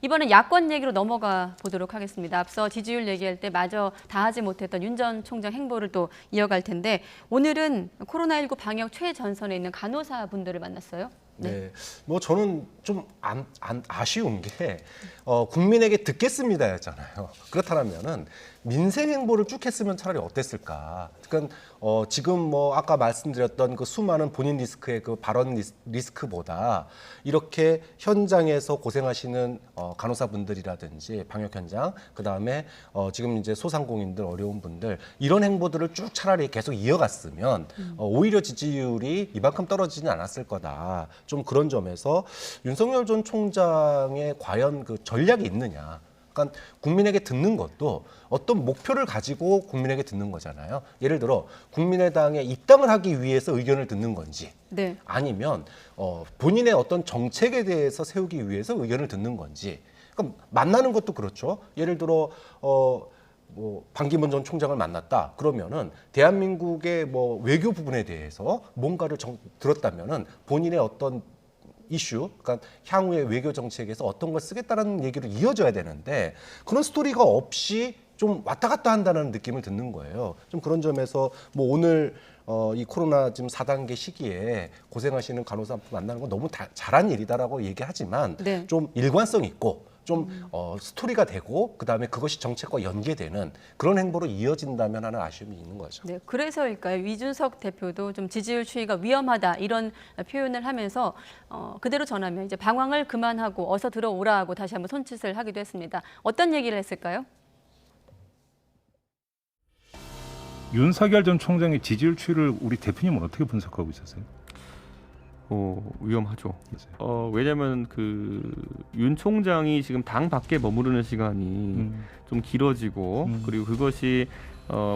이번엔 야권 얘기로 넘어가 보도록 하겠습니다. 앞서 지지율 얘기할 때 마저 다 하지 못했던 윤 전 총장 행보를 또 이어갈 텐데 오늘은 코로나19 방역 최전선에 있는 간호사분들을 만났어요. 네, 뭐 저는 좀 아쉬운 게 국민에게 듣겠습니다였잖아요. 그렇다면은 민생 행보를 쭉 했으면 차라리 어땠을까? 그러니까 지금 뭐 아까 말씀드렸던 그 수많은 본인 리스크의 그 발언 리스크보다 이렇게 현장에서 고생하시는 간호사분들이라든지 방역 현장, 그 다음에 지금 이제 소상공인들 어려운 분들 이런 행보들을 쭉 차라리 계속 이어갔으면 오히려 지지율이 이만큼 떨어지진 않았을 거다. 좀 그런 점에서 윤석열 전 총장의 과연 그 전략이 있느냐. 그러니까 국민에게 듣는 것도 어떤 목표를 가지고 국민에게 듣는 거잖아요. 예를 들어 국민의당에 입당을 하기 위해서 의견을 듣는 건지 네. 아니면 본인의 어떤 정책에 대해서 세우기 위해서 의견을 듣는 건지. 그러니까 만나는 것도 그렇죠. 예를 들어 뭐 반기문 전 총장을 만났다. 그러면은 대한민국의 뭐 외교 부분에 대해서 뭔가를 들었다면은 본인의 어떤 이슈, 그러니까 향후의 외교 정책에서 어떤 걸 쓰겠다라는 얘기로 이어져야 되는데 그런 스토리가 없이 좀 왔다 갔다 한다는 느낌을 듣는 거예요. 좀 그런 점에서 뭐 오늘 이 코로나 지금 4단계 시기에 고생하시는 간호사 만나는 건 너무 잘한 일이다라고 얘기하지만 네. 좀 일관성 있고 좀 스토리가 되고 그다음에 그것이 정책과 연계되는 그런 행보로 이어진다면 하는 아쉬움이 있는 거죠. 네, 그래서일까요? 이준석 대표도 좀 지지율 추이가 위험하다 이런 표현을 하면서 그대로 전하면 이제 방황을 그만하고 어서 들어오라 하고 다시 한번 손짓을 하기도 했습니다. 어떤 얘기를 했을까요? 윤석열 전 총장의 지지율 추이를 우리 대표님은 어떻게 분석하고 있었어요? 위험하죠. 왜냐하면 윤 총장이 지금 당 밖에 머무르는 시간이 좀 길어지고 그리고 그것이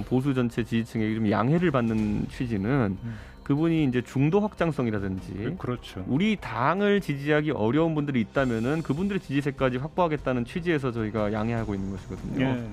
보수 전체 지지층에게 좀 양해를 받는 취지는 그분이 이제 중도 확장성이라든지 그렇죠. 우리 당을 지지하기 어려운 분들이 있다면은 그분들의 지지세까지 확보하겠다는 취지에서 저희가 양해하고 있는 것이거든요. 예.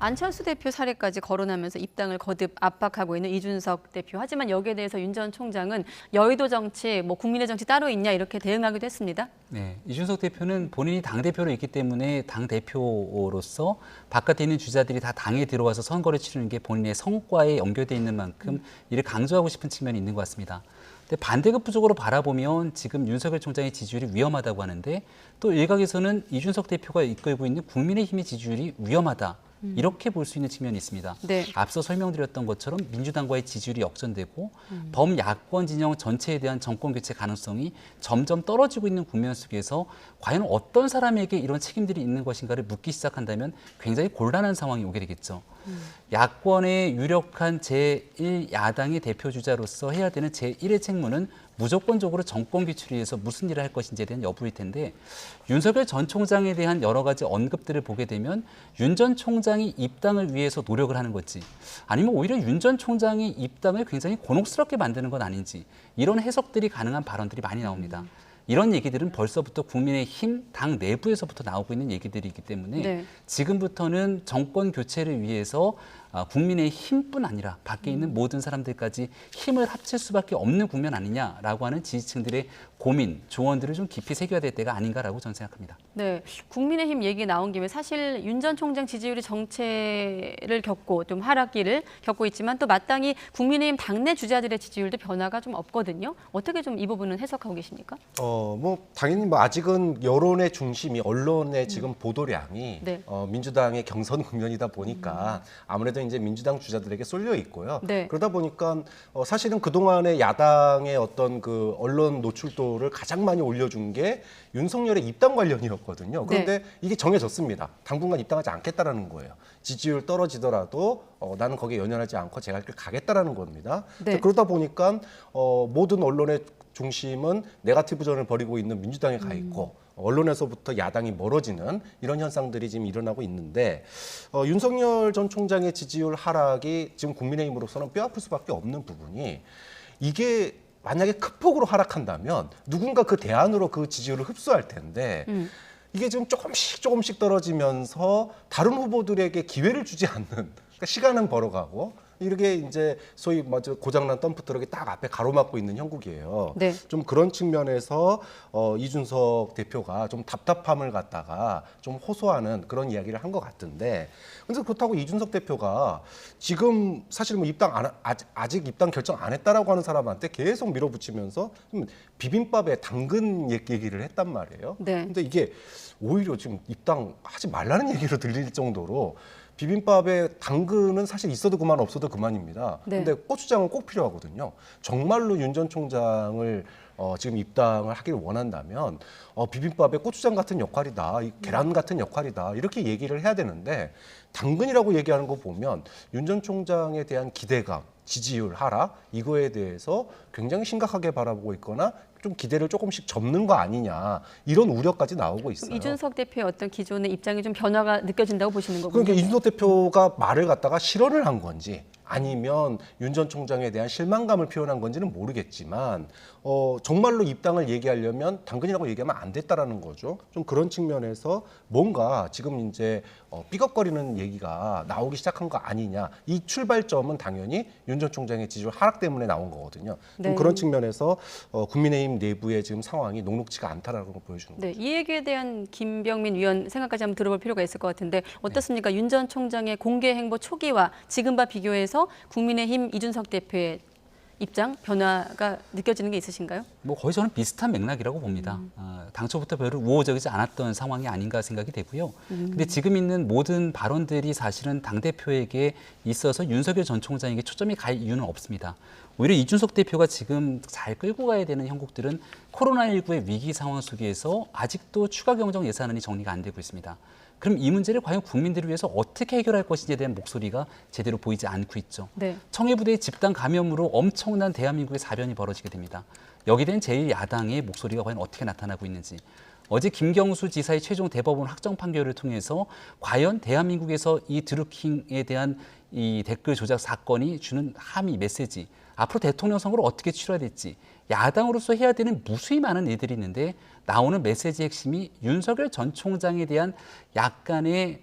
안철수 대표 사례까지 거론하면서 입당을 거듭 압박하고 있는 이준석 대표. 하지만 여기에 대해서 윤 전 총장은 여의도 정치, 뭐 국민의 정치 따로 있냐 이렇게 대응하기도 했습니다. 네, 이준석 대표는 본인이 당대표로 있기 때문에 당대표로서 바깥에 있는 주자들이 다 당에 들어와서 선거를 치르는 게 본인의 성과에 연결돼 있는 만큼 이를 강조하고 싶은 측면이 있는 것 같습니다. 근데 반대급부적으로 바라보면 지금 윤석열 총장의 지지율이 위험하다고 하는데 또 일각에서는 이준석 대표가 이끌고 있는 국민의힘의 지지율이 위험하다. 이렇게 볼 수 있는 측면이 있습니다. 네. 앞서 설명드렸던 것처럼 민주당과의 지지율이 역전되고 범야권 진영 전체에 대한 정권 교체 가능성이 점점 떨어지고 있는 국면 속에서 과연 어떤 사람에게 이런 책임들이 있는 것인가를 묻기 시작한다면 굉장히 곤란한 상황이 오게 되겠죠. 야권의 유력한 제1야당의 대표주자로서 해야 되는 제1의 책무는 무조건적으로 정권 교체를 위해서 무슨 일을 할 것인지에 대한 여부일 텐데 윤석열 전 총장에 대한 여러 가지 언급들을 보게 되면 윤 전 총장이 입당을 위해서 노력을 하는 건지 아니면 오히려 윤 전 총장이 입당을 굉장히 곤혹스럽게 만드는 건 아닌지 이런 해석들이 가능한 발언들이 많이 나옵니다. 이런 얘기들은 벌써부터 국민의힘 당 내부에서부터 나오고 있는 얘기들이기 때문에 네. 지금부터는 정권 교체를 위해서 국민의힘뿐 아니라 밖에 있는 모든 사람들까지 힘을 합칠 수밖에 없는 국면 아니냐라고 하는 지지층들의 고민, 조언들을 좀 깊이 새겨야 될 때가 아닌가라고 저는 생각합니다. 네, 국민의힘 얘기 나온 김에 사실 윤 전 총장 지지율이 정체를 겪고 좀 하락기를 겪고 있지만 또 마땅히 국민의힘 당내 주자들의 지지율도 변화가 좀 없거든요. 어떻게 좀 이 부분은 해석하고 계십니까? 뭐 당연히 뭐 아직은 여론의 중심이 언론의 지금 보도량이 네. 민주당의 경선 국면이다 보니까 아무래도 이제 민주당 주자들에게 쏠려 있고요. 네. 그러다 보니까 사실은 그동안의 야당의 어떤 그 언론 노출도를 가장 많이 올려준 게 윤석열의 입당 관련이었거든요. 그런데 이게 정해졌습니다. 당분간 입당하지 않겠다라는 거예요. 지지율 떨어지더라도 나는 거기에 연연하지 않고 제 갈 길 가겠다라는 겁니다. 네. 그러다 보니까 모든 언론의 중심은 네거티브전을 벌이고 있는 민주당에 가 있고 언론에서부터 야당이 멀어지는 이런 현상들이 지금 일어나고 있는데 윤석열 전 총장의 지지율 하락이 지금 국민의힘으로서는 뼈아플 수밖에 없는 부분이 이게 만약에 큰 폭으로 하락한다면 누군가 그 대안으로 그 지지율을 흡수할 텐데 이게 지금 조금씩 떨어지면서 다른 후보들에게 기회를 주지 않는 그러니까 시간은 벌어가고 이렇게 이제 소위 뭐죠 고장난 덤프트럭이 딱 앞에 가로막고 있는 형국이에요. 네. 좀 그런 측면에서 이준석 대표가 좀 답답함을 갖다가 좀 호소하는 그런 이야기를 한 것 같은데, 근데 그렇다고 이준석 대표가 지금 사실 뭐 아직 입당 결정 안 했다라고 하는 사람한테 계속 밀어붙이면서 좀 비빔밥에 당근 얘기를 했단 말이에요. 네. 근데 이게 오히려 지금 입당하지 말라는 얘기로 들릴 정도로 비빔밥에 당근은 사실 있어도 그만 없어도 그만입니다. 네. 근데 고추장은 꼭 필요하거든요. 정말로 윤 전 총장을 지금 입당을 하길 원한다면 비빔밥에 고추장 같은 역할이다, 이 계란 같은 역할이다 이렇게 얘기를 해야 되는데 당근이라고 얘기하는 거 보면 윤 전 총장에 대한 기대감, 지지율 하락 이거에 대해서 굉장히 심각하게 바라보고 있거나 좀 기대를 조금씩 접는 거 아니냐 이런 우려까지 나오고 있어요. 이준석 대표의 어떤 기존의 입장이 좀 변화가 느껴진다고 보시는 거군요. 그러니까 이준석 대표가 말을 갖다가 실언을 한 건지 아니면 윤 전 총장에 대한 실망감을 표현한 건지는 모르겠지만 정말로 입당을 얘기하려면 당근이라고 얘기하면 안 됐다라는 거죠. 좀 그런 측면에서 뭔가 지금 이제 삐걱거리는 얘기가 나오기 시작한 거 아니냐. 이 출발점은 당연히 윤 전 총장의 지지율 하락 때문에 나온 거거든요. 좀 네. 그런 측면에서 국민의힘 내부의 지금 상황이 녹록지가 않다라는 걸 보여주는 거죠. 네, 이 얘기에 대한 김병민 위원 생각까지 한번 들어볼 필요가 있을 것 같은데 어떻습니까? 윤 전 총장의 공개 행보 초기와 지금과 비교해서 국민의힘 이준석 대표의 입장 변화가 느껴지는 게 있으신가요? 뭐 거의 저는 비슷한 맥락이라고 봅니다. 당초부터 별로 우호적이지 않았던 상황이 아닌가 생각이 되고요. 근데 지금 있는 모든 발언들이 사실은 당대표에게 있어서 윤석열 전 총장에게 초점이 갈 이유는 없습니다. 오히려 이준석 대표가 지금 잘 끌고 가야 되는 형국들은 코로나19의 위기 상황 속에서 아직도 추가 경정 예산안이 정리가 안 되고 있습니다. 그럼 이 문제를 과연 국민들을 위해서 어떻게 해결할 것인지에 대한 목소리가 제대로 보이지 않고 있죠. 네. 청해부대의 집단 감염으로 엄청난 대한민국의 사변이 벌어지게 됩니다. 여기에 대한 제1야당의 목소리가 과연 어떻게 나타나고 있는지. 어제 김경수 지사의 최종 대법원 확정 판결을 통해서 과연 대한민국에서 이 드루킹에 대한 이 댓글 조작 사건이 주는 함의 메시지, 앞으로 대통령 선거를 어떻게 치러야 될지, 야당으로서 해야 되는 무수히 많은 일들이 있는데 나오는 메시지 핵심이 윤석열 전 총장에 대한 약간의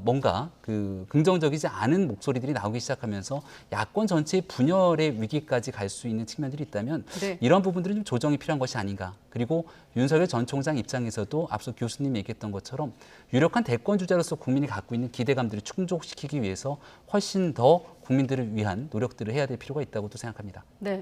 뭔가 그 긍정적이지 않은 목소리들이 나오기 시작하면서 야권 전체의 분열의 위기까지 갈 수 있는 측면들이 있다면 네. 이런 부분들은 좀 조정이 필요한 것이 아닌가. 그리고 윤석열 전 총장 입장에서도 앞서 교수님이 얘기했던 것처럼 유력한 대권 주자로서 국민이 갖고 있는 기대감들을 충족시키기 위해서 훨씬 더 국민들을 위한 노력들을 해야 될 필요가 있다고도 생각합니다. 네.